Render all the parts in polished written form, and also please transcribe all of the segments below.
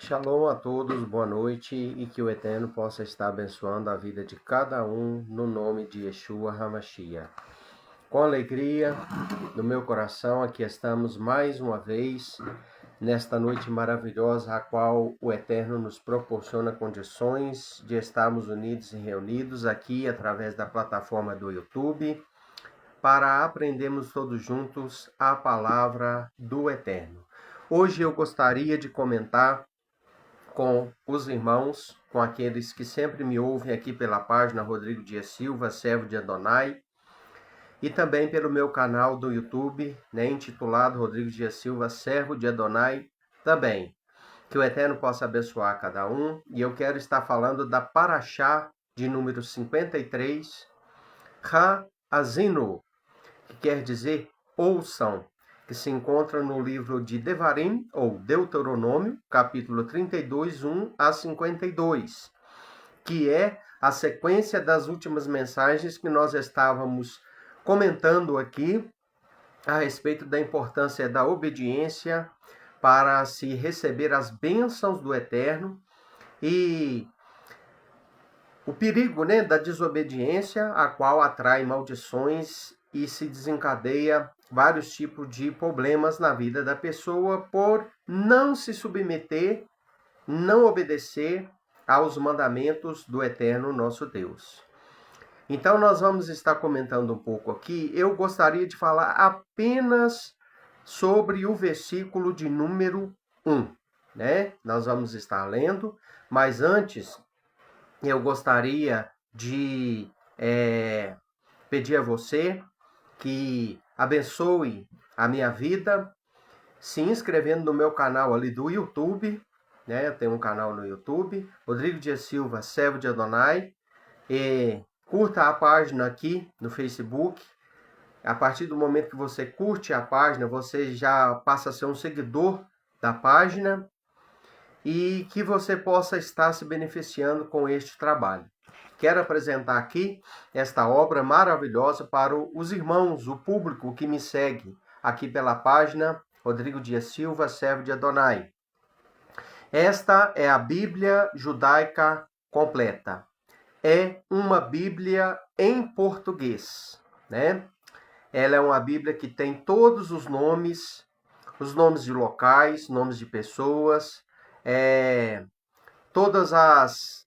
Shalom a todos, boa noite e que o Eterno possa estar abençoando a vida de cada um no nome de Yeshua HaMashiach. Com alegria no meu coração, aqui estamos mais uma vez nesta noite maravilhosa, a qual o Eterno nos proporciona condições de estarmos unidos e reunidos aqui através da plataforma do YouTube para aprendermos todos juntos a palavra do Eterno. Hoje eu gostaria de comentar com os irmãos, com aqueles que sempre me ouvem aqui pela página Rodrigo Dias Silva, servo de Adonai, e também pelo meu canal do YouTube, intitulado Rodrigo Dias Silva, servo de Adonai, também. Que o Eterno possa abençoar cada um, e eu quero estar falando da Paraxá de número 53, Ha-Azinu, que quer dizer ouçam, que se encontra no livro de Devarim, ou Deuteronômio, capítulo 32, 1 a 52, que é a sequência das últimas mensagens que nós estávamos comentando aqui a respeito da importância da obediência para se receber as bênçãos do Eterno e o perigo, da desobediência, a qual atrai maldições e se desencadeia vários tipos de problemas na vida da pessoa por não se submeter, não obedecer aos mandamentos do Eterno nosso Deus. Então nós vamos estar comentando um pouco aqui. Eu gostaria de falar apenas sobre o versículo de número 1, Nós vamos estar lendo, mas antes eu gostaria de pedir a você que abençoe a minha vida, se inscrevendo no meu canal ali do YouTube, Eu tenho um canal no YouTube, Rodrigo Dias Silva, servo de Adonai, e curta a página aqui no Facebook. A partir do momento que você curte a página, você já passa a ser um seguidor da página e que você possa estar se beneficiando com este trabalho. Quero apresentar aqui esta obra maravilhosa para os irmãos, o público que me segue aqui pela página Rodrigo Dias Silva, servo de Adonai. Esta é a Bíblia Judaica Completa. É uma Bíblia em português, Ela é uma Bíblia que tem todos os nomes de locais, nomes de pessoas, todas as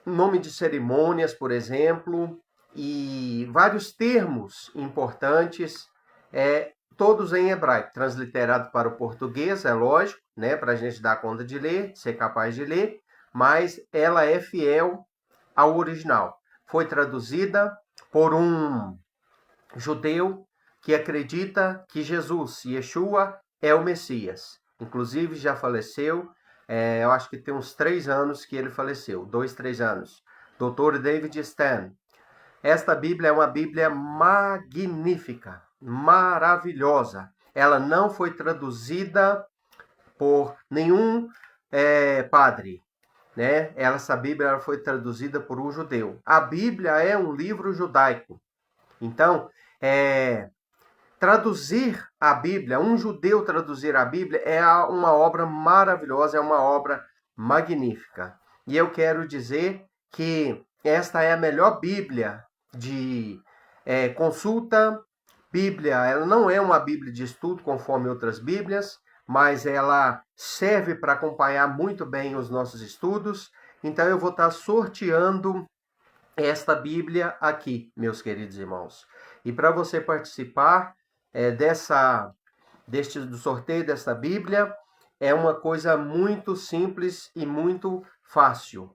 nome de cerimônias, por exemplo, e vários termos importantes, todos em hebraico, transliterado para o português, é lógico, para a gente dar conta de ler, ser capaz de ler, mas ela é fiel ao original. Foi traduzida por um judeu que acredita que Jesus, Yeshua, é o Messias. Inclusive já faleceu, eu acho que tem uns 3 anos que ele faleceu, 2, 3 anos. Dr. David Stan. Esta Bíblia é uma Bíblia magnífica, maravilhosa. Ela não foi traduzida por nenhum padre, Essa Bíblia foi traduzida por um judeu. A Bíblia é um livro judaico. Então, traduzir a Bíblia, um judeu traduzir a Bíblia é uma obra maravilhosa, é uma obra magnífica. E eu quero dizer que esta é a melhor Bíblia de consulta. Bíblia, ela não é uma Bíblia de estudo conforme outras Bíblias, mas ela serve para acompanhar muito bem os nossos estudos. Então eu vou estar sorteando esta Bíblia aqui, meus queridos irmãos. E para você participar do sorteio desta Bíblia, é uma coisa muito simples e muito fácil,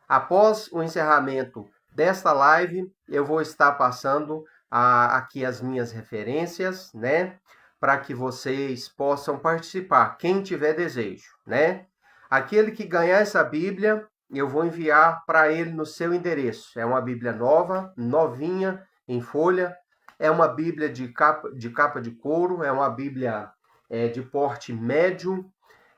Após o encerramento desta live, eu vou estar passando aqui as minhas referências, para que vocês possam participar, quem tiver desejo, Aquele que ganhar essa Bíblia, eu vou enviar para ele no seu endereço. É uma Bíblia nova, novinha, em folha. É uma Bíblia de capa de couro, é uma Bíblia de porte médio.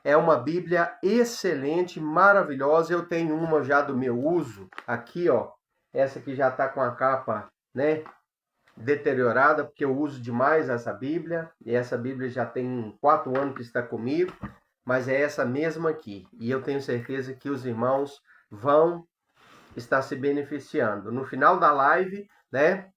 É uma Bíblia excelente, maravilhosa. Eu tenho uma já do meu uso. Aqui, ó. Essa aqui já está com a capa, deteriorada, porque eu uso demais essa Bíblia. E essa Bíblia já tem 4 anos que está comigo. mas é essa mesma aqui. E eu tenho certeza que os irmãos vão estar se beneficiando. No final da live, né,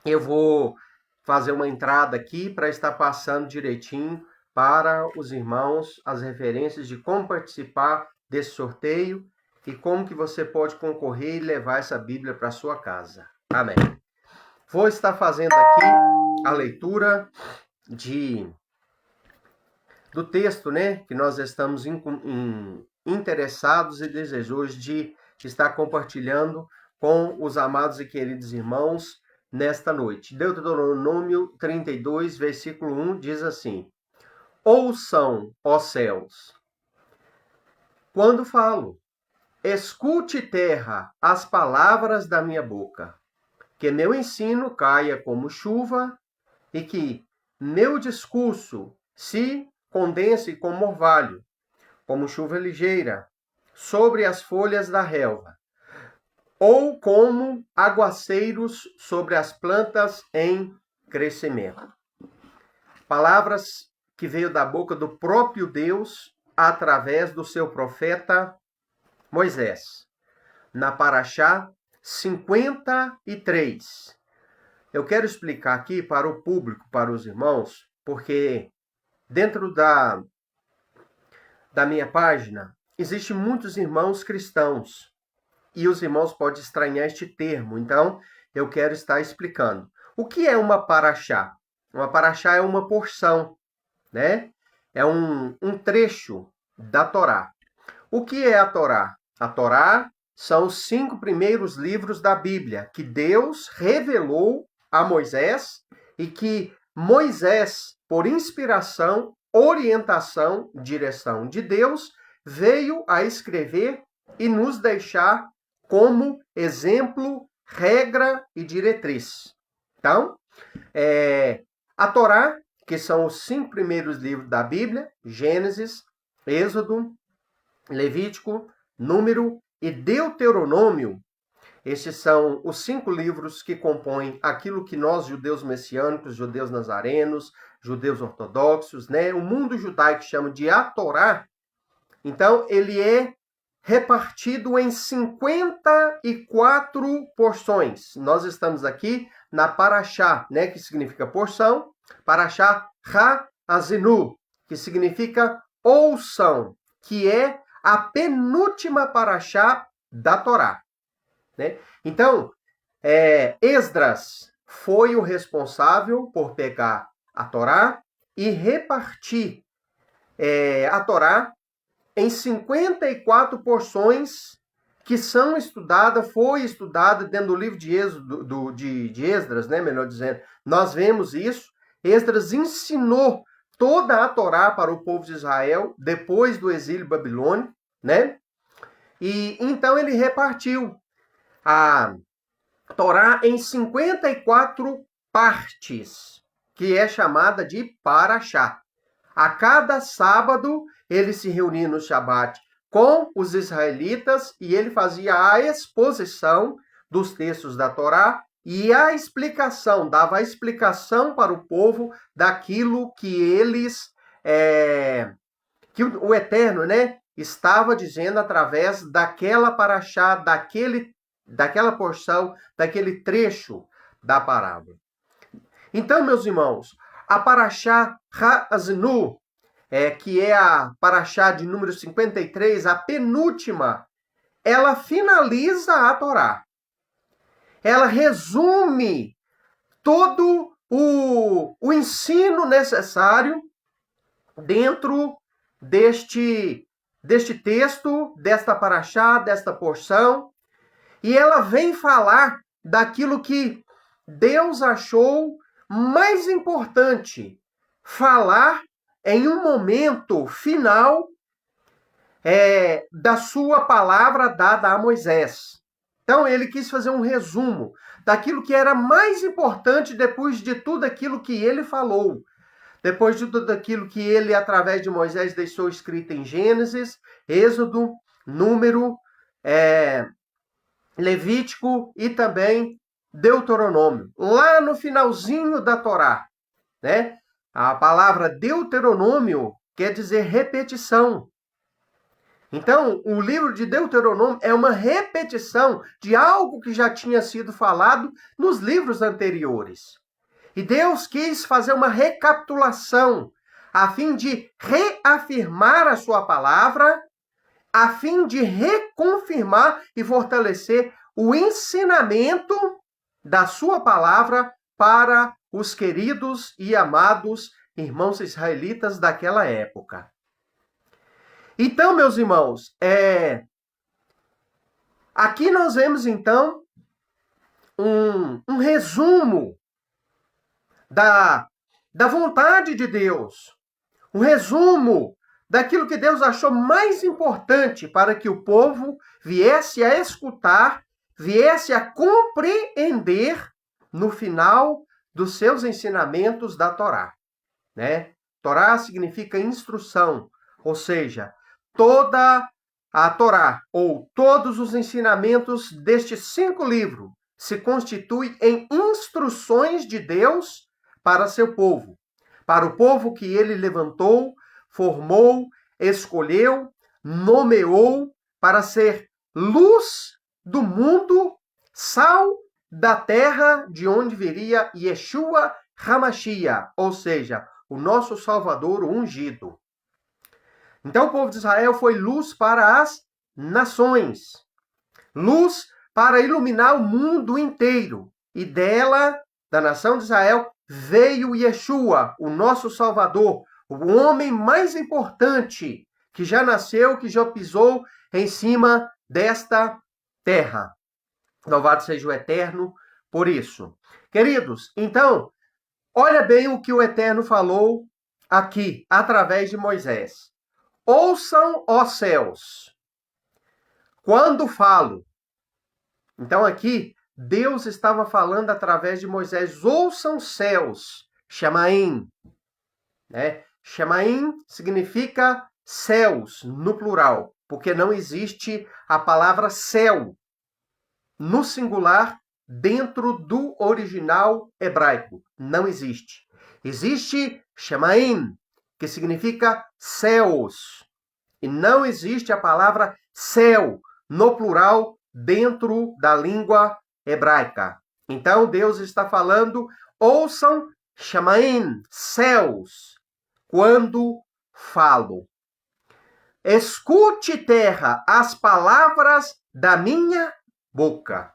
eu vou fazer uma entrada aqui para estar passando direitinho para os irmãos as referências de como participar desse sorteio e como que você pode concorrer e levar essa Bíblia para sua casa. Amém. Vou estar fazendo aqui a leitura do texto, né, que nós estamos interessados e desejosos de estar compartilhando com os amados e queridos irmãos nesta noite. Deuteronômio 32, versículo 1 diz assim: Ouçam, ó céus, quando falo, escute, terra, as palavras da minha boca, que meu ensino caia como chuva e que meu discurso se condense como orvalho, como chuva ligeira, sobre as folhas da relva, ou como aguaceiros sobre as plantas em crescimento. Palavras que veio da boca do próprio Deus através do seu profeta Moisés, na Paraxá 53. Eu quero explicar aqui para o público, para os irmãos, porque dentro da minha página existem muitos irmãos cristãos e os irmãos podem estranhar este termo, então eu quero estar explicando. O que é uma paraxá? Uma paraxá é uma porção, né? É um trecho da Torá. O que é a Torá? A Torá são os 5 primeiros livros da Bíblia que Deus revelou a Moisés e que Moisés, por inspiração, orientação, direção de Deus, veio a escrever e nos deixar como exemplo, regra e diretriz. Então, a Torá, que são os 5 primeiros livros da Bíblia, Gênesis, Êxodo, Levítico, Número e Deuteronômio, esses são os 5 livros que compõem aquilo que nós, judeus messiânicos, judeus nazarenos, judeus ortodoxos, né, o mundo judaico chama de a Torá. Então, ele é repartido em 54 porções. Nós estamos aqui na Paraxá, né, que significa porção, Paraxá Ha-Azinu, que significa ouçam, que é a penúltima Paraxá da Torá. Né? Então, Esdras foi o responsável por pegar a Torá e repartir a Torá em 54 porções que são estudadas, foi estudada dentro do livro de Êxodo, de Esdras, né, melhor dizendo. Nós vemos isso. Esdras ensinou toda a Torá para o povo de Israel depois do exílio babilônico, né? E então ele repartiu a Torá em 54 partes, que é chamada de Paraxá. A cada sábado, ele se reunia no Shabat com os israelitas e ele fazia a exposição dos textos da Torá e a explicação, dava a explicação para o povo daquilo que eles, que o Eterno, né, estava dizendo através daquela paraxá, daquela porção, daquele trecho da parábola. Então, meus irmãos, a Paraxá Ha-Azinu, que é a Paraxá de número 53, a penúltima, ela finaliza a Torá. Ela resume todo o ensino necessário dentro deste texto, desta Paraxá, desta porção, e ela vem falar daquilo que Deus achou mais importante falar em um momento final da sua palavra dada a Moisés. Então ele quis fazer um resumo daquilo que era mais importante depois de tudo aquilo que ele falou. Depois de tudo aquilo que ele, através de Moisés, deixou escrito em Gênesis, Êxodo, Número, Levítico e também Deuteronômio. Lá no finalzinho da Torá, né? A palavra Deuteronômio quer dizer repetição. Então, o livro de Deuteronômio é uma repetição de algo que já tinha sido falado nos livros anteriores. E Deus quis fazer uma recapitulação, a fim de reafirmar a sua palavra, a fim de reconfirmar e fortalecer o ensinamento da sua palavra para os queridos e amados irmãos israelitas daquela época. Então, meus irmãos, aqui nós vemos, então, um resumo da vontade de Deus, um resumo daquilo que Deus achou mais importante para que o povo viesse a escutar, viesse a compreender no final dos seus ensinamentos da Torá, né? Torá significa instrução, ou seja, toda a Torá, ou todos os ensinamentos destes 5 livros, se constituem em instruções de Deus para seu povo, para o povo que ele levantou, formou, escolheu, nomeou para ser luz do mundo, sal da terra, de onde viria Yeshua HaMashiach, ou seja, o nosso Salvador ungido. Então o povo de Israel foi luz para as nações, luz para iluminar o mundo inteiro. E dela, da nação de Israel, veio Yeshua, o nosso Salvador, o homem mais importante que já nasceu, que já pisou em cima desta terra. Louvado seja o Eterno por isso. Queridos, então, olha bem o que o Eterno falou aqui, através de Moisés. Ouçam, ó céus, quando falo. Então aqui, Deus estava falando através de Moisés. Ouçam céus, Shamaim. Né? Shamaim significa céus, no plural, porque não existe a palavra céu no singular dentro do original hebraico. Não existe. Existe Shamaim, que significa céus. E não existe a palavra céu no plural dentro da língua hebraica. Então Deus está falando, ouçam Shamaim, céus, quando falo. Escute, terra, as palavras da minha boca.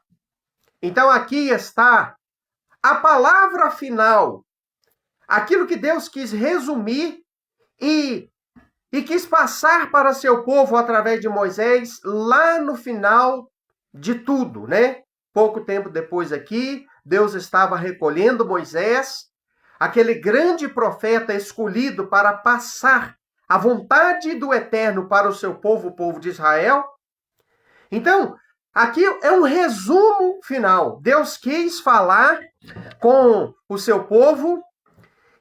Então aqui está a palavra final, aquilo que Deus quis resumir e quis passar para seu povo através de Moisés lá no final de tudo, né? Pouco tempo depois aqui, Deus estava recolhendo Moisés, aquele grande profeta escolhido para passar a vontade do Eterno para o seu povo, o povo de Israel. Então, aqui é um resumo final. Deus quis falar com o seu povo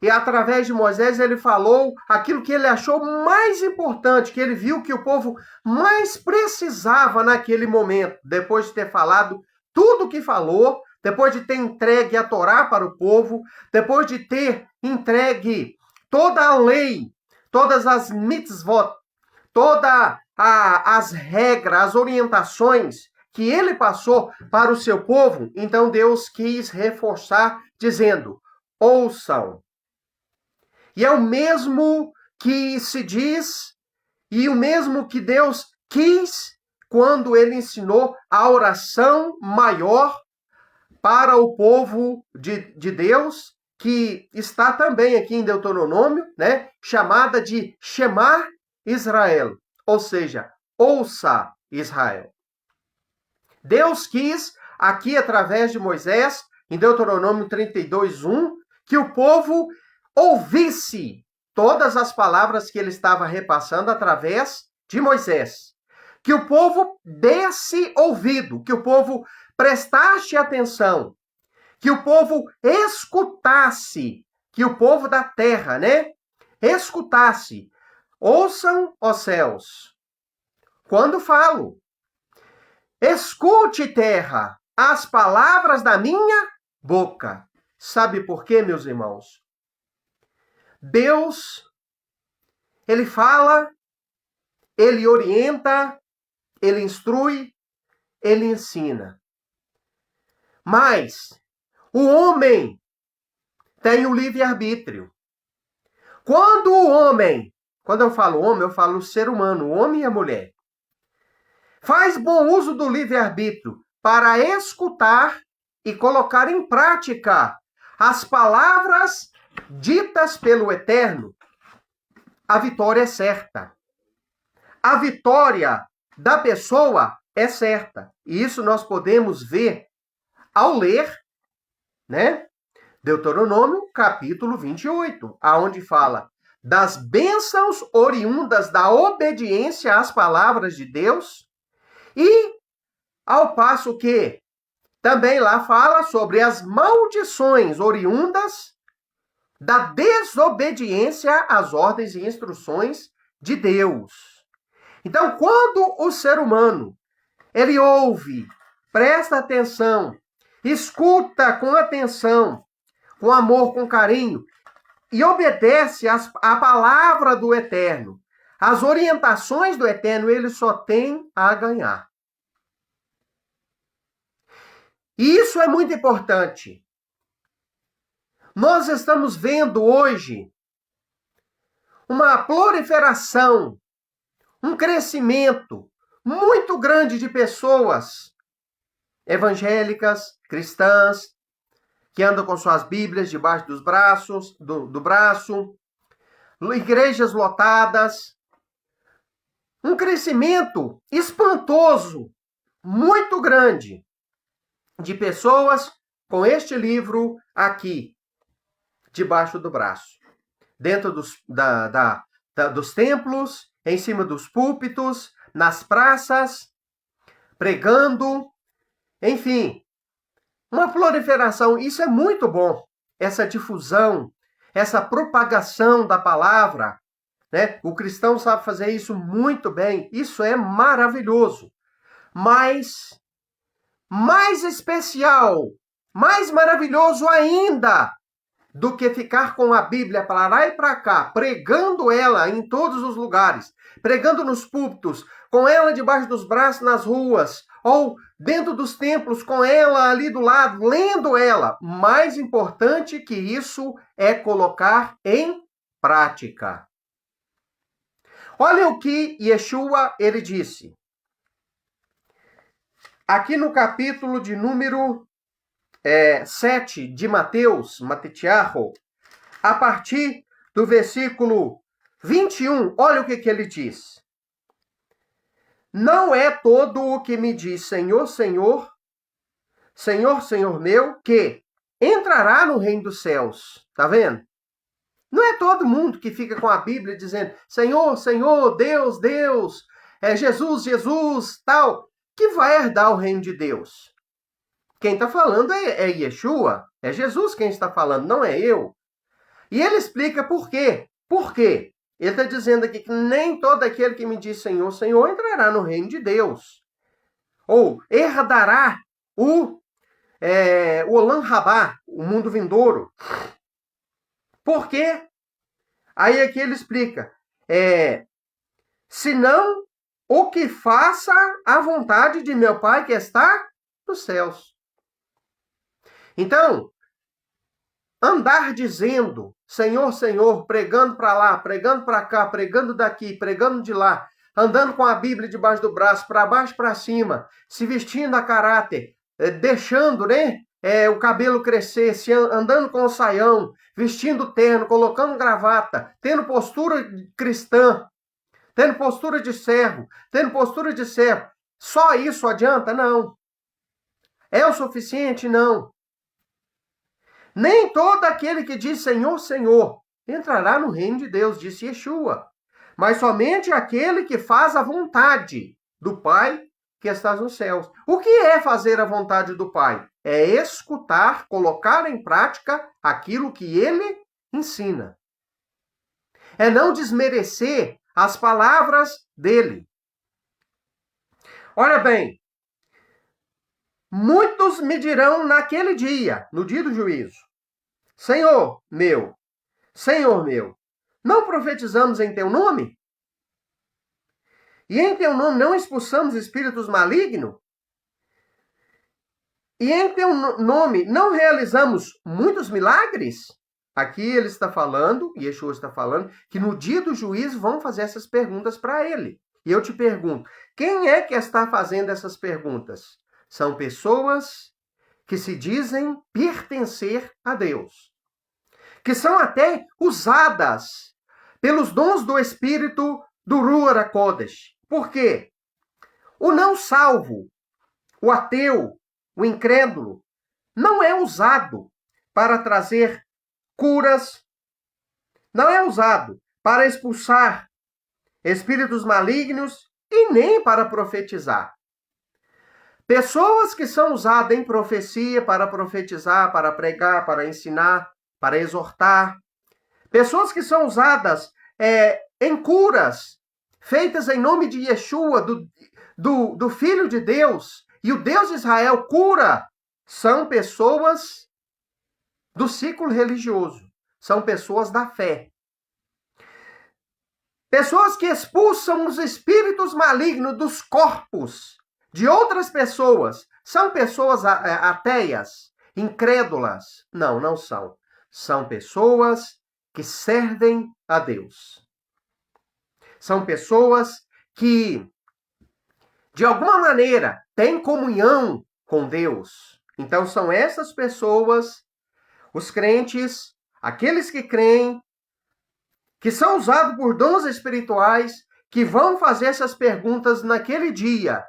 e através de Moisés ele falou aquilo que ele achou mais importante, que ele viu que o povo mais precisava naquele momento, depois de ter falado tudo o que falou, depois de ter entregue a Torá para o povo, depois de ter entregue toda a lei, todas as mitzvot, todas as regras, as orientações que ele passou para o seu povo, então Deus quis reforçar dizendo, ouçam. E é o mesmo que se diz e o mesmo que Deus quis quando ele ensinou a oração maior para o povo de Deus, que está também aqui em Deuteronômio, né? Chamada de Shema Israel, ou seja, ouça Israel. Deus quis, aqui através de Moisés, em Deuteronômio 32:1, que o povo ouvisse todas as palavras que ele estava repassando através de Moisés. Que o povo desse ouvido, que o povo prestasse atenção, que o povo escutasse, que o povo da terra, né? Escutasse. Ouçam, ó céus, quando falo. Escute, terra, as palavras da minha boca. Sabe por quê, meus irmãos? Deus, ele fala, ele orienta, ele instrui, ele ensina. Mas o homem tem o livre-arbítrio. Quando eu falo homem, eu falo ser humano, o homem e a mulher, faz bom uso do livre-arbítrio para escutar e colocar em prática as palavras ditas pelo Eterno, a vitória é certa. A vitória da pessoa é certa. E isso nós podemos ver ao ler, né? Deuteronômio, capítulo 28, aonde fala das bênçãos oriundas da obediência às palavras de Deus, e ao passo que também lá fala sobre as maldições oriundas da desobediência às ordens e instruções de Deus. Então, quando o ser humano, ele ouve, presta atenção, escuta com atenção, com amor, com carinho, e obedece à palavra do Eterno, às orientações do Eterno, ele só tem a ganhar. E isso é muito importante. Nós estamos vendo hoje uma proliferação, um crescimento muito grande de pessoas evangélicas, cristãs, que andam com suas Bíblias debaixo dos braços, do braço, igrejas lotadas, um crescimento espantoso, muito grande, de pessoas com este livro aqui, debaixo do braço, dentro dos templos, em cima dos púlpitos, nas praças, pregando, enfim, uma proliferação. Isso é muito bom, essa difusão, essa propagação da palavra, né? O cristão sabe fazer isso muito bem, isso é maravilhoso. Mas, mais especial, mais maravilhoso ainda, do que ficar com a Bíblia para lá e para cá, pregando ela em todos os lugares, pregando nos púlpitos, com ela debaixo dos braços nas ruas, ou dentro dos templos, com ela ali do lado, lendo ela. Mais importante que isso é colocar em prática. Olha o que Yeshua, ele disse. Aqui no capítulo de número 7 de Mateus, Matetiarro, a partir do versículo 21, olha o que ele diz. Não é todo o que me diz Senhor, Senhor, Senhor, Senhor meu, que entrará no reino dos céus. Tá vendo? Não é todo mundo que fica com a Bíblia dizendo Senhor, Senhor, Deus, Deus, Jesus, Jesus, tal, que vai herdar o reino de Deus. Quem está falando é Yeshua, é Jesus quem está falando, não é eu. E ele explica por quê. Por quê? Ele está dizendo aqui que nem todo aquele que me diz Senhor, Senhor entrará no reino de Deus. Ou herdará o Olam Rabá, o mundo vindouro. Por quê? Aí aqui ele explica. Senão o que faça a vontade de meu Pai que está nos céus. Então, andar dizendo Senhor, Senhor, pregando para lá, pregando para cá, pregando daqui, pregando de lá, andando com a Bíblia debaixo do braço, para baixo, para cima, se vestindo a caráter, deixando, né, o cabelo crescer, andando com o saião, vestindo terno, colocando gravata, tendo postura cristã, tendo postura de servo, Só isso adianta? Não. É o suficiente? Não. Nem todo aquele que diz Senhor, Senhor, entrará no reino de Deus, disse Yeshua. Mas somente aquele que faz a vontade do Pai que está nos céus. O que é fazer a vontade do Pai? É escutar, colocar em prática aquilo que ele ensina. É não desmerecer as palavras dele. Olha bem, muitos me dirão naquele dia, no dia do juízo, Senhor meu, não profetizamos em teu nome? E em teu nome não expulsamos espíritos malignos? E em teu nome não realizamos muitos milagres? Aqui ele está falando, Yeshua está falando, que no dia do juízo vão fazer essas perguntas para ele. E eu te pergunto, quem é que está fazendo essas perguntas? São pessoas que se dizem pertencer a Deus, que são até usadas pelos dons do Espírito do Ruach HaKodesh. Por quê? O não salvo, o ateu, o incrédulo, não é usado para trazer curas, não é usado para expulsar espíritos malignos e nem para profetizar. Pessoas que são usadas em profecia para profetizar, para pregar, para ensinar, para exortar. Pessoas que são usadas em curas, feitas em nome de Yeshua, do Filho de Deus, e o Deus de Israel cura, são pessoas do ciclo religioso, são pessoas da fé. Pessoas que expulsam os espíritos malignos dos corpos de outras pessoas, são pessoas ateias, incrédulas? Não, não são. São pessoas que servem a Deus. São pessoas que, de alguma maneira, têm comunhão com Deus. Então, são essas pessoas, os crentes, aqueles que creem, que são usados por dons espirituais, que vão fazer essas perguntas naquele dia.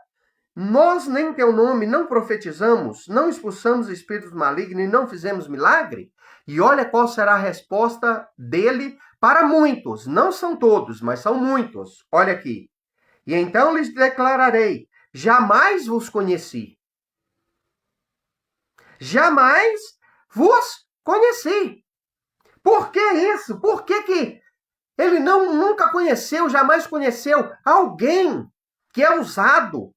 Nós, nem teu nome, não profetizamos, não expulsamos espíritos malignos e não fizemos milagre? E olha qual será a resposta dele para muitos. Não são todos, mas são muitos. Olha aqui. E então lhes declararei, jamais vos conheci. Jamais vos conheci. Por que isso? Por que ele nunca conheceu, jamais conheceu alguém que é usado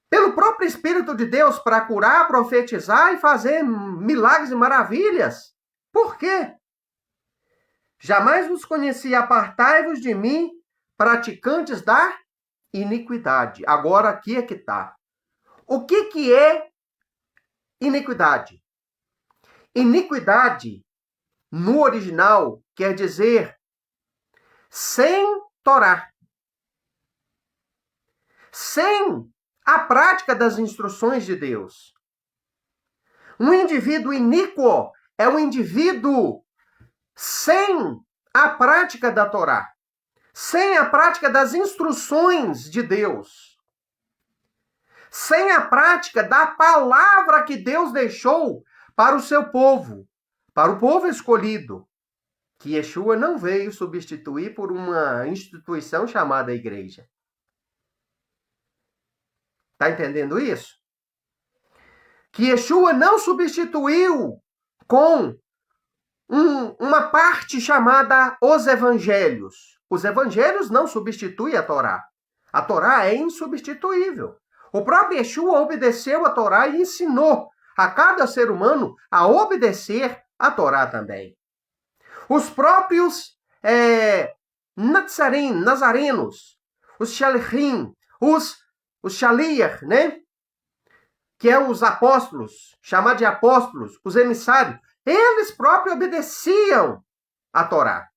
pelo próprio Espírito de Deus para curar, profetizar e fazer milagres e maravilhas? Por quê? Jamais vos conheci, apartai-vos de mim, praticantes da iniquidade. Agora aqui é que está. O que é iniquidade? Iniquidade, no original, quer dizer sem Torá. Sem a prática das instruções de Deus. Um indivíduo iníquo é um indivíduo sem a prática da Torá, sem a prática das instruções de Deus, sem a prática da palavra que Deus deixou para o seu povo, para o povo escolhido, que Yeshua não veio substituir por uma instituição chamada igreja. Está entendendo isso? Que Yeshua não substituiu com uma parte chamada os evangelhos. Os evangelhos não substituem a Torá. A Torá é insubstituível. O próprio Yeshua obedeceu a Torá e ensinou a cada ser humano a obedecer a Torá também. Os próprios nazarenos, os shalichim, os shaliach, né? Que é os apóstolos, chamados de apóstolos, os emissários, eles próprios obedeciam a Torá.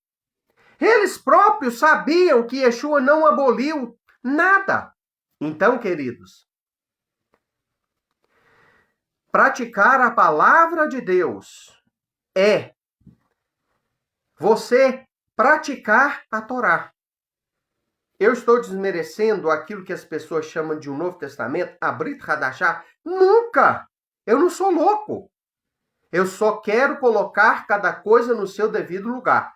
Eles próprios sabiam que Yeshua não aboliu nada. Então, queridos, praticar a palavra de Deus é você praticar a Torá. Eu estou desmerecendo aquilo que as pessoas chamam de um Novo Testamento, a Brit Hadashah? Nunca! Eu não sou louco. Eu só quero colocar cada coisa no seu devido lugar.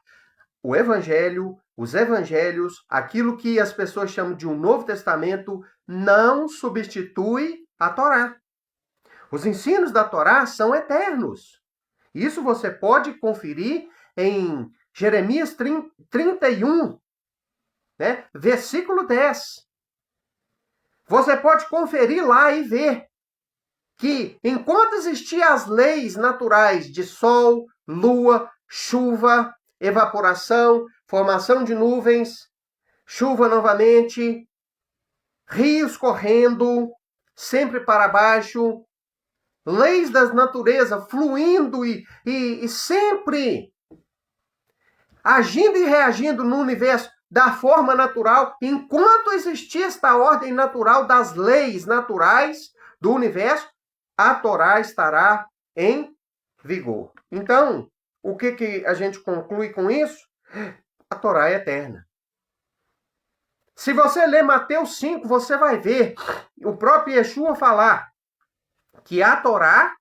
O Evangelho, os Evangelhos, aquilo que as pessoas chamam de um Novo Testamento, não substitui a Torá. Os ensinos da Torá são eternos. Isso você pode conferir em Jeremias 31, né? Versículo 10. Você pode conferir lá e ver que enquanto existiam as leis naturais de sol, lua, chuva, evaporação, formação de nuvens, chuva novamente, rios correndo, sempre para baixo, leis da natureza fluindo e sempre agindo e reagindo no universo da forma natural, enquanto existir esta ordem natural das leis naturais do universo, a Torá estará em vigor. Então, o que a gente conclui com isso? A Torá é eterna. Se você ler Mateus 5, você vai ver o próprio Yeshua falar que a Torá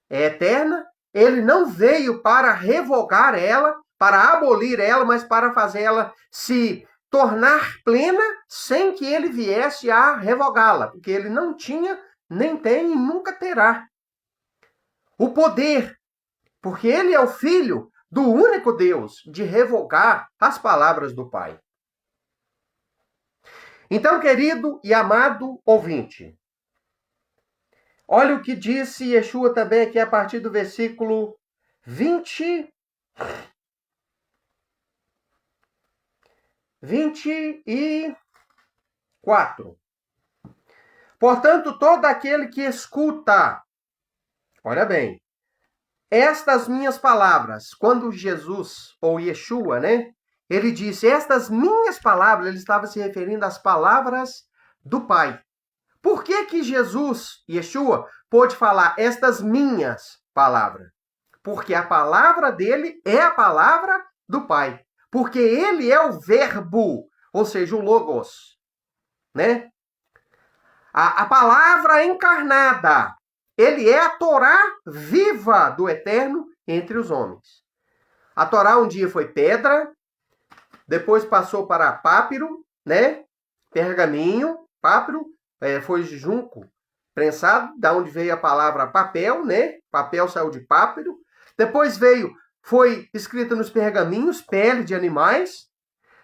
é eterna, ele não veio para revogar ela, para abolir ela, mas para fazer ela se tornar plena sem que ele viesse a revogá-la, porque ele não tinha, nem tem e nunca terá o poder, porque ele é o filho do único Deus, de revogar as palavras do Pai. Então, querido e amado ouvinte, olha o que disse Yeshua também aqui a partir do versículo 24. Portanto, todo aquele que escuta, olha bem, estas minhas palavras, quando Jesus, ou Yeshua, né? Ele disse, estas minhas palavras, ele estava se referindo às palavras do Pai. Por que Jesus, Yeshua, pôde falar estas minhas palavras? Porque a palavra dele é a palavra do Pai. Porque ele é o verbo, ou seja, o logos, né? A palavra encarnada. Ele é a Torá viva do Eterno entre os homens. A Torá um dia foi pedra, depois passou para pápiro, né? Pergaminho, pápiro, foi junco, prensado, da onde veio a palavra papel, né? Papel saiu de pápiro. Depois foi escrita nos pergaminhos, pele de animais.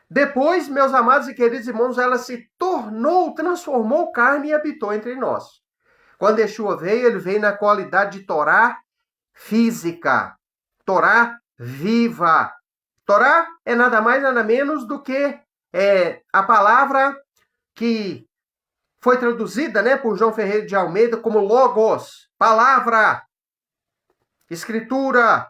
Depois, meus amados e queridos irmãos, ela se transformou carne e habitou entre nós. Quando Yeshua veio, ele veio na qualidade de Torá física, Torá viva. Torá é nada mais, nada menos do que a palavra que foi traduzida, né, por João Ferreira de Almeida como logos, palavra, escritura.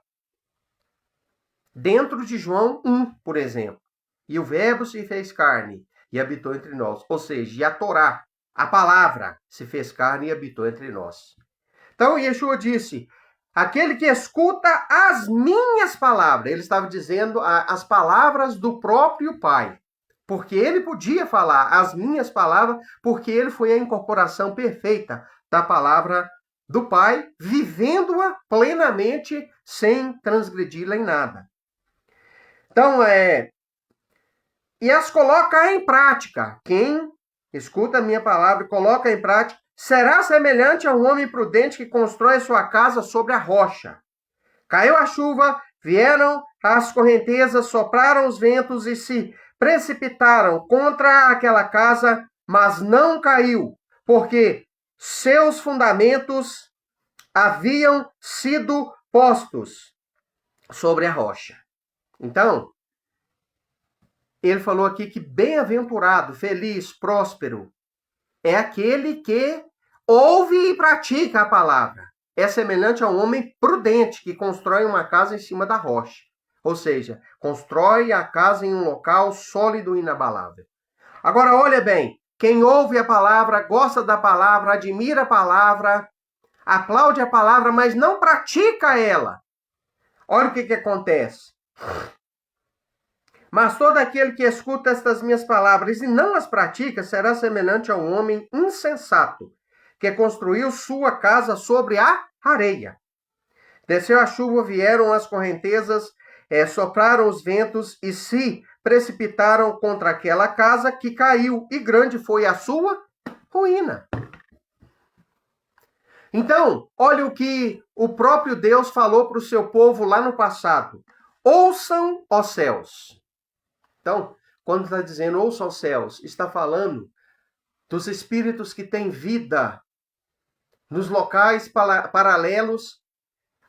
Dentro de João 1, por exemplo. E o verbo se fez carne e habitou entre nós. Ou seja, e a Torá, a palavra, se fez carne e habitou entre nós. Então, Yeshua disse, aquele que escuta as minhas palavras. Ele estava dizendo as palavras do próprio Pai. Porque ele podia falar as minhas palavras, porque ele foi a incorporação perfeita da palavra do Pai, vivendo-a plenamente, sem transgredi-la em nada. Então, e as coloca em prática. Quem escuta a minha palavra e coloca em prática, será semelhante a um homem prudente que constrói sua casa sobre a rocha. Caiu a chuva, vieram as correntezas, sopraram os ventos e se precipitaram contra aquela casa, mas não caiu, porque seus fundamentos haviam sido postos sobre a rocha. Então, ele falou aqui que bem-aventurado, feliz, próspero, é aquele que ouve e pratica a palavra. É semelhante a um homem prudente que constrói uma casa em cima da rocha. Ou seja, constrói a casa em um local sólido e inabalável. Agora, olha bem, quem ouve a palavra, gosta da palavra, admira a palavra, aplaude a palavra, mas não pratica ela. Olha o que acontece. Mas todo aquele que escuta estas minhas palavras e não as pratica será semelhante a um homem insensato, que construiu sua casa sobre a areia. Desceu a chuva, vieram as correntezas, sopraram os ventos e se precipitaram contra aquela casa que caiu, e grande foi a sua ruína. Então, olha o que o próprio Deus falou para o seu povo lá no passado. Ouçam, ó céus. Então, quando está dizendo ouçam os céus, está falando dos espíritos que têm vida nos locais paralelos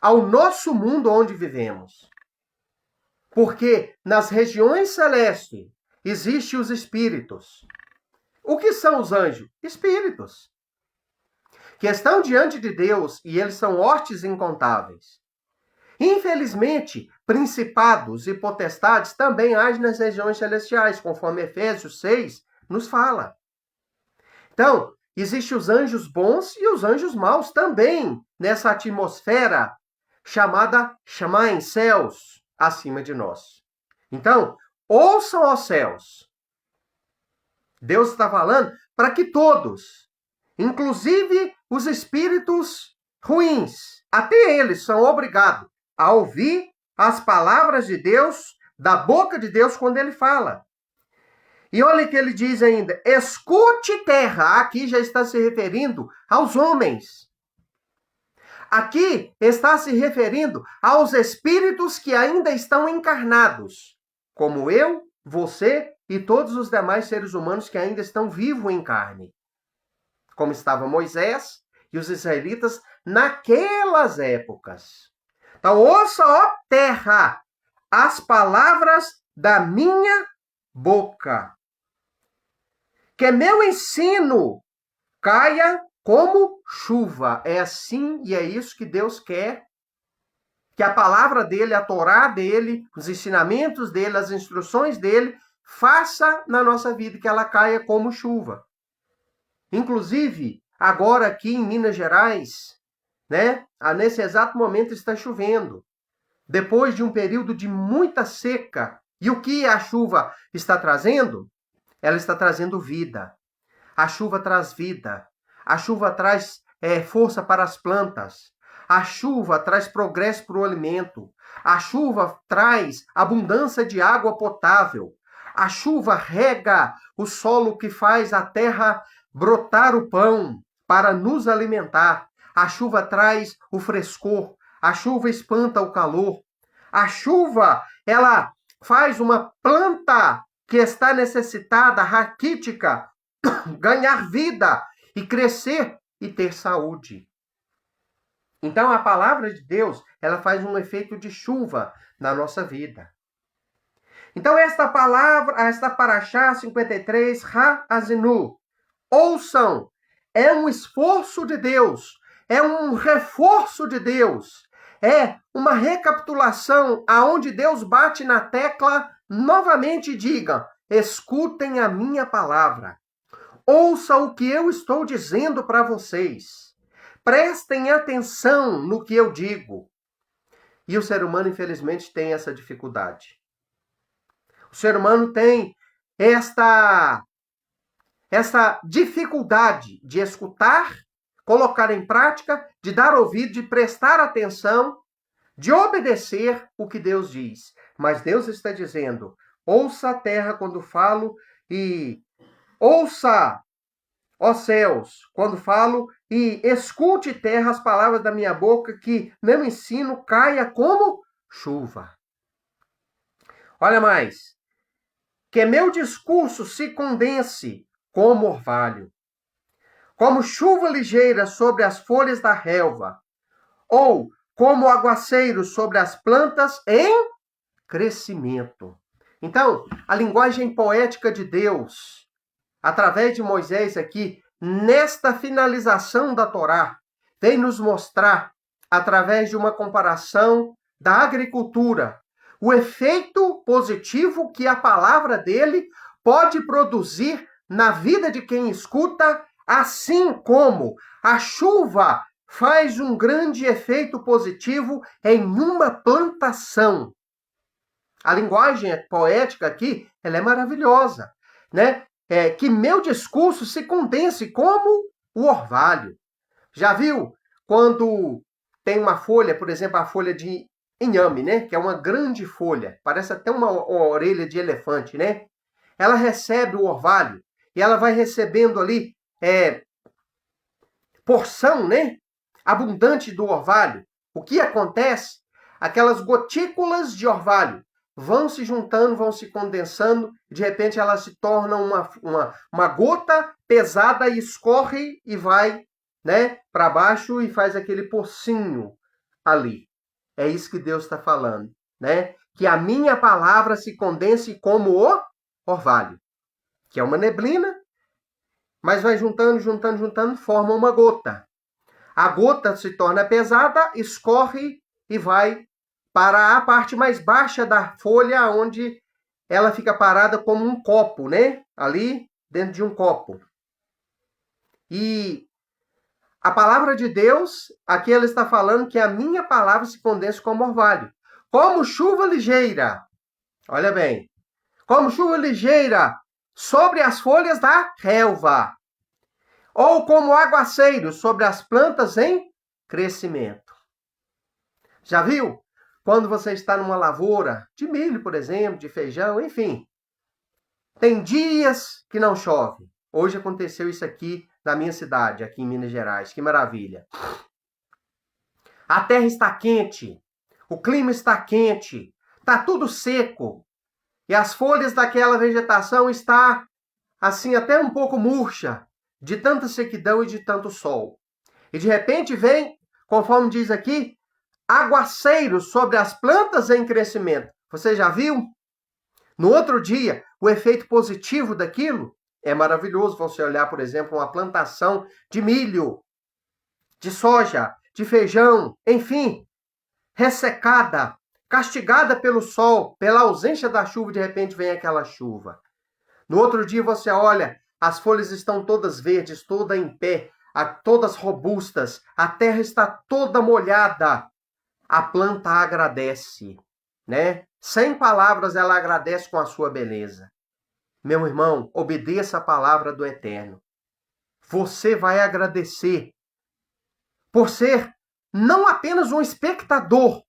ao nosso mundo onde vivemos. Porque nas regiões celestes existem os espíritos. O que são os anjos? Espíritos. Que estão diante de Deus e eles são hostes incontáveis. Infelizmente, principados e potestades também agem nas regiões celestiais, conforme Efésios 6 nos fala. Então, existem os anjos bons e os anjos maus também nessa atmosfera chamada Shamaim, céus, acima de nós. Então, ouçam aos céus. Deus está falando para que todos, inclusive os espíritos ruins, até eles são obrigados a ouvir as palavras de Deus, da boca de Deus, quando ele fala. E olha o que ele diz ainda: escute terra. Aqui já está se referindo aos homens. Aqui está se referindo aos espíritos que ainda estão encarnados, como eu, você e todos os demais seres humanos que ainda estão vivos em carne. Como estava Moisés e os israelitas naquelas épocas. Então, ouça, ó terra, as palavras da minha boca. Que meu ensino caia como chuva. É assim e é isso que Deus quer. Que a palavra dele, a Torá dele, os ensinamentos dele, as instruções dele, faça na nossa vida, que ela caia como chuva. Inclusive, agora aqui em Minas Gerais, né, nesse exato momento está chovendo. Depois de um período de muita seca. E o que a chuva está trazendo? Ela está trazendo vida. A chuva traz vida. A chuva traz força para as plantas. A chuva traz progresso para o alimento. A chuva traz abundância de água potável. A chuva rega o solo que faz a terra brotar o pão para nos alimentar. A chuva traz o frescor. A chuva espanta o calor. A chuva, ela faz uma planta que está necessitada, raquítica, ganhar vida e crescer e ter saúde. Então, a palavra de Deus, ela faz um efeito de chuva na nossa vida. Então, esta palavra, esta Paraxá 53, Ha'azinu, ouçam, é um esforço de Deus, é um reforço de Deus, é uma recapitulação aonde Deus bate na tecla novamente e diga: escutem a minha palavra. Ouça o que eu estou dizendo para vocês. Prestem atenção no que eu digo. E o ser humano, infelizmente, tem essa dificuldade. O ser humano tem esta dificuldade de escutar, colocar em prática, de dar ouvido, de prestar atenção, de obedecer o que Deus diz. Mas Deus está dizendo: ouça a terra quando falo e ouça, ó céus, quando falo, e escute terra as palavras da minha boca, que meu ensino caia como chuva. Olha mais. Que meu discurso se condense como orvalho, como chuva ligeira sobre as folhas da relva, ou como aguaceiro sobre as plantas em crescimento. Então, a linguagem poética de Deus, através de Moisés aqui, nesta finalização da Torá, vem nos mostrar, através de uma comparação da agricultura, o efeito positivo que a palavra dele pode produzir na vida de quem escuta, assim como a chuva faz um grande efeito positivo em uma plantação. A linguagem poética aqui, ela é maravilhosa, né? Que meu discurso se condense como o orvalho. Já viu quando tem uma folha, por exemplo, a folha de inhame, né? Que é uma grande folha, parece até uma orelha de elefante, né? Ela recebe o orvalho e ela vai recebendo ali porção, né? Abundante do orvalho. O que acontece? Aquelas gotículas de orvalho vão se juntando, vão se condensando, de repente elas se tornam uma gota pesada e escorre e vai, né, para baixo e faz aquele pocinho ali. É isso que Deus está falando, né? que a minha palavra se condense como o orvalho, que é uma neblina, mas vai juntando, forma uma gota. A gota se torna pesada, escorre e vai para a parte mais baixa da folha, onde ela fica parada como um copo, né? Ali dentro de um copo. E a palavra de Deus, aqui ela está falando que a minha palavra se condensa como orvalho. Como chuva ligeira. Olha bem. Como chuva ligeira sobre as folhas da relva. Ou como aguaceiro sobre as plantas em crescimento. Já viu? Quando você está numa lavoura de milho, por exemplo, de feijão, enfim. Tem dias que não chove. Hoje aconteceu isso aqui na minha cidade, aqui em Minas Gerais. Que maravilha. A terra está quente, o clima está quente, está tudo seco. E as folhas daquela vegetação está assim até um pouco murcha, de tanta sequidão e de tanto sol. E de repente vem, conforme diz aqui, aguaceiro sobre as plantas em crescimento. Você já viu? No outro dia, o efeito positivo daquilo é maravilhoso. Você olhar, por exemplo, uma plantação de milho, de soja, de feijão, enfim, ressecada, castigada pelo sol, pela ausência da chuva, de repente vem aquela chuva. No outro dia você olha, as folhas estão todas verdes, todas em pé, todas robustas, a terra está toda molhada. A planta agradece, né? Sem palavras ela agradece com a sua beleza. Meu irmão, obedeça a palavra do Eterno. Você vai agradecer por ser não apenas um espectador,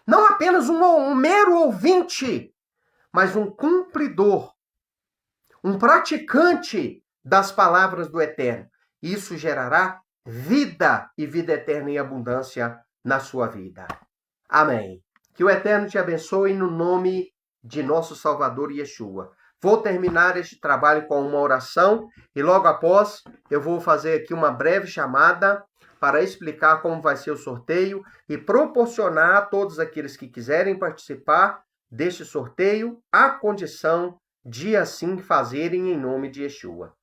não apenas um mero ouvinte, mas um cumpridor, um praticante das palavras do Eterno. Isso gerará vida e vida eterna em abundância na sua vida. Amém. Que o Eterno te abençoe no nome de nosso Salvador Yeshua. Vou terminar este trabalho com uma oração e logo após eu vou fazer aqui uma breve chamada para explicar como vai ser o sorteio e proporcionar a todos aqueles que quiserem participar deste sorteio a condição de assim fazerem em nome de Yeshua.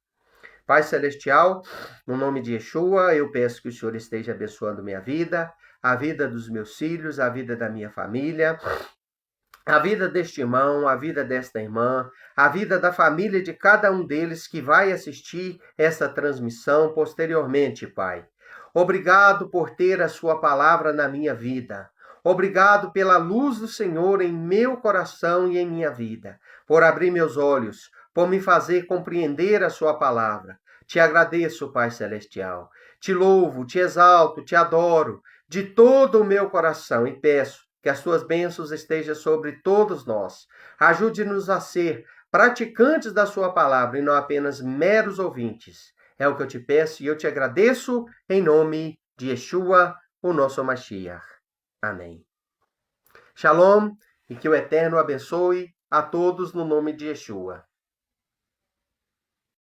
Pai Celestial, no nome de Yeshua, eu peço que o Senhor esteja abençoando minha vida, a vida dos meus filhos, a vida da minha família, a vida deste irmão, a vida desta irmã, a vida da família de cada um deles que vai assistir esta transmissão posteriormente, Pai. Obrigado por ter a sua palavra na minha vida. Obrigado pela luz do Senhor em meu coração e em minha vida, por abrir meus olhos, por me fazer compreender a sua palavra. Te agradeço, Pai Celestial. Te louvo, te exalto, te adoro de todo o meu coração e peço que as tuas bênçãos estejam sobre todos nós. Ajude-nos a ser praticantes da sua palavra e não apenas meros ouvintes. É o que eu te peço e eu te agradeço em nome de Yeshua, o nosso Mashiach. Amém. Shalom e que o Eterno abençoe a todos no nome de Yeshua.